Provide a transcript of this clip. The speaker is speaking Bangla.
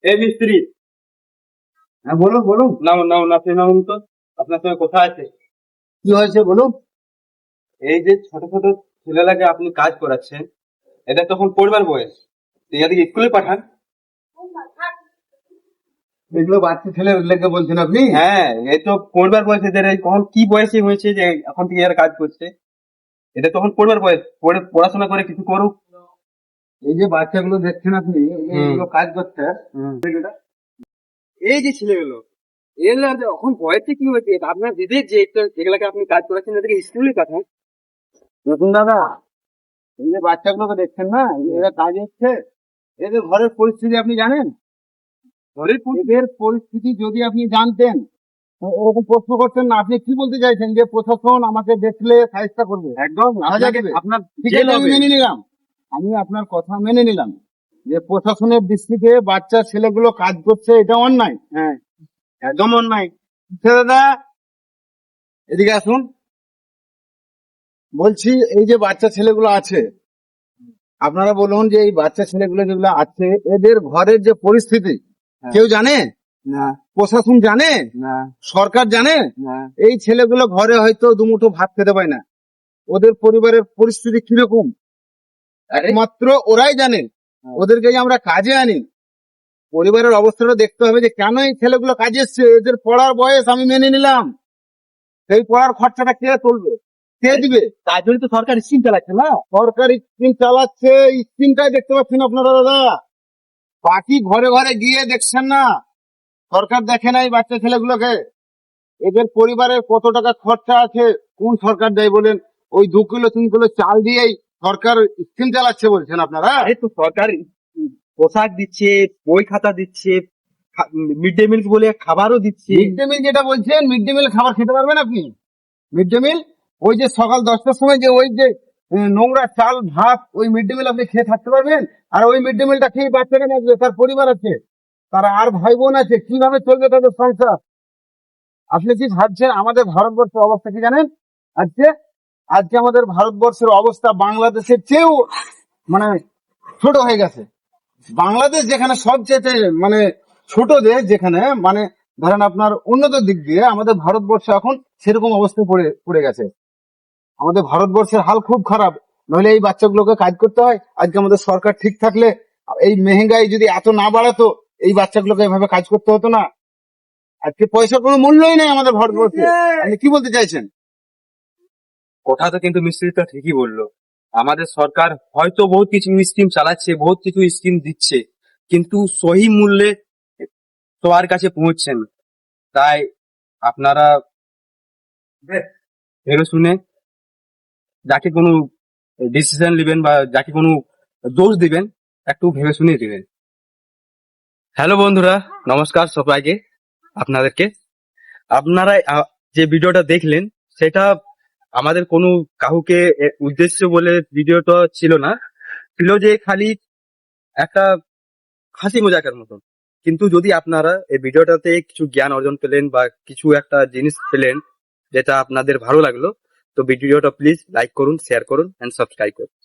এই মিস্ত্রি, হ্যাঁ বলুন বলুন, আপনি নামুন তো, আপনার সঙ্গে কথা আছে। কি হয়েছে বলুন। এই যে ছোট ছোট ছেলেলাকে আপনি কাজ করাচ্ছেন, এটা তখন পড়বার বয়স, এদিকে স্কুলে পাঠান। এগুলো বাচ্চা ছেলে লেগে বলছেন আপনি? হ্যাঁ, এই তো পড়বার বয়স, এদের এই কখন কি বয়সে হয়েছে যে এখন থেকে এরা কাজ করছে। এটা তখন পড়বার বয়স, পড়াশোনা করে কিছু করুক। এই যে বাচ্চাগুলো দেখছেন আপনি, এগুলো কাজ করছে। এই যে ছেলেগুলো, এগুলো এখন বয়সে কি হয়েছে, আপনার দিদির যে যেগুলাকে আপনি কাজ করাচ্ছেন এদেরকে স্কুলে পাঠান। নতুন দাদা, এই যে বাচ্চাগুলোকে দেখছেন না, এরা কাজ হচ্ছে, এদের ঘরের পরিস্থিতি আপনি জানেন? এদের পরিস্থিতি যদি আপনি জানতেন, ওরকম প্রশ্ন করতেন না। আপনি কি বলতে চাইছেন যে প্রশাসন আমাকে দেখলে সাহায্য করবে? একদম সাজা দেবে? আপনার ঠিক আছে, আমি মেনে নিলাম, আমি আপনার কথা মেনে নিলাম যে প্রশাসনের দৃষ্টিতে বাচ্চা ছেলেগুলো কাজ করছে, এটা অন্যায়। হ্যাঁ, একদম অন্যায়। দাদা এদিকে আসুন। বলছি, এই যে বাচ্চা ছেলেগুলো আছে, আপনারা বলুন যে এই বাচ্চা ছেলেগুলো যেগুলো আছে, এদের ঘরের যে পরিস্থিতি কেউ জানে? না, প্রশাসন জানে? না, সরকার জানে? না। এই ছেলেগুলো ঘরে হয়তো দুমুঠো ভাত খেতে পায় না, ওদের পরিবারের পরিস্থিতি কিরকম একমাত্র ওরাই জানে। ওদেরকে যে আমরা কাজে আনি, পরিবারের অবস্থাটা দেখতে হবে যে কেন এই ছেলেগুলো কাজে এসছে। এদের পড়ার বয়স আমি মেনে নিলাম, সেই পড়ার খরচাটা কে তুলবে, কে দিবে? তার জন্য তো সরকার স্কিম চালাচ্ছে না। সরকার স্কিম চালাচ্ছে, স্কিমটাই দেখতে পাচ্ছেন আপনারা দাদা। বাকি ঘরে ঘরে গিয়ে দেখছেন না, সরকার দেখে না এই বাচ্চা ছেলেগুলোকে, এদের পরিবারের কত টাকা খরচা আছে। কোন সরকার দেয় বলেন? ওই 2 কিলো 3 কিলো চাল দিয়েই সরকার স্কিম চালাচ্ছে বলছেন আপনারা। এই তো সরকার পোশাক দিচ্ছে, বই খাতা দিচ্ছে, মিড ডে মিল বলে খাবারও দিচ্ছে। মিড ডে মিল যেটা বলছেন, মিড ডে মিল খাবার খেতে পারবেন আপনি? মিড ডে মিল ওই যে সকাল 10টার সময় যে ওই যে নোংরা চাল ভাত, ওই মিড ডে মিল আপনি খেয়ে থাকতে পারবেন? আর ওই মিড ডে মিলটা খেয়ে বাচ্চাকে আসবে, তার পরিবার আছে, তার আর ভাই বোন আছে, কিভাবে চলবে তাদের সংসার? আপনি কি ভাবছেন আমাদের ভারতবর্ষের অবস্থা কি জানেন? আজকে আজকে আমাদের ভারতবর্ষের অবস্থা বাংলাদেশের চেয়েও মানে ছোট হয়ে গেছে। বাংলাদেশ যেখানে সবচেয়ে মানে ছোট দেশ, যেখানে মানে ধরেন আপনার উন্নত দিক দিয়ে, আমাদের ভারতবর্ষ এখন সেরকম অবস্থায় পড়ে গেছে। আমাদের ভারতবর্ষের হাল খুব খারাপ, নইলে এই বাচ্চাগুলোকে কাজ করতে হয়। আজকে আমাদের সরকার ঠিক থাকলে, এই মেহেঙ্গাই যদি এত না বাড়াতো, এই বাচ্চাগুলোকে এভাবে কাজ করতে হতো না। আজকে পয়সার কোনো মূল্যই নেই আমাদের ভারতবর্ষে। আপনি কি বলতে চাইছেন? কথা তো কিন্তু মিস্ত্রিটা ঠিকই বললো। আমাদের সরকার হয়তো বহুত কিছু স্কিম চালাচ্ছে, বহুত কিছু স্কিম দিচ্ছে, কিন্তু সহি মূল্যে সবার কাছে পৌঁছছে না। তাই আপনারা ভেবে শুনে যাকে কোনো ডিসিশন নেবেন বা যাকে কোনো দোষ দিবেন, একটু ভেবে শুনে দিবেন। হ্যালো বন্ধুরা, নমস্কার সবাইকে। আপনাদেরকে আপনারা যে ভিডিওটা দেখলেন, সেটা আমাদের কোনো কাউকে উদ্দেশ্য বলে ভিডিওটা ছিল না, ছিল যে খালি একটা হাসি মজাকের মতন। কিন্তু যদি আপনারা এই ভিডিওটাতে কিছু জ্ঞান অর্জন পেলেন বা কিছু একটা জিনিস পেলেন যেটা আপনাদের ভালো লাগলো, তো ভিডিওটা প্লিজ লাইক করুন, শেয়ার করুন এন্ড সাবস্ক্রাইব করুন।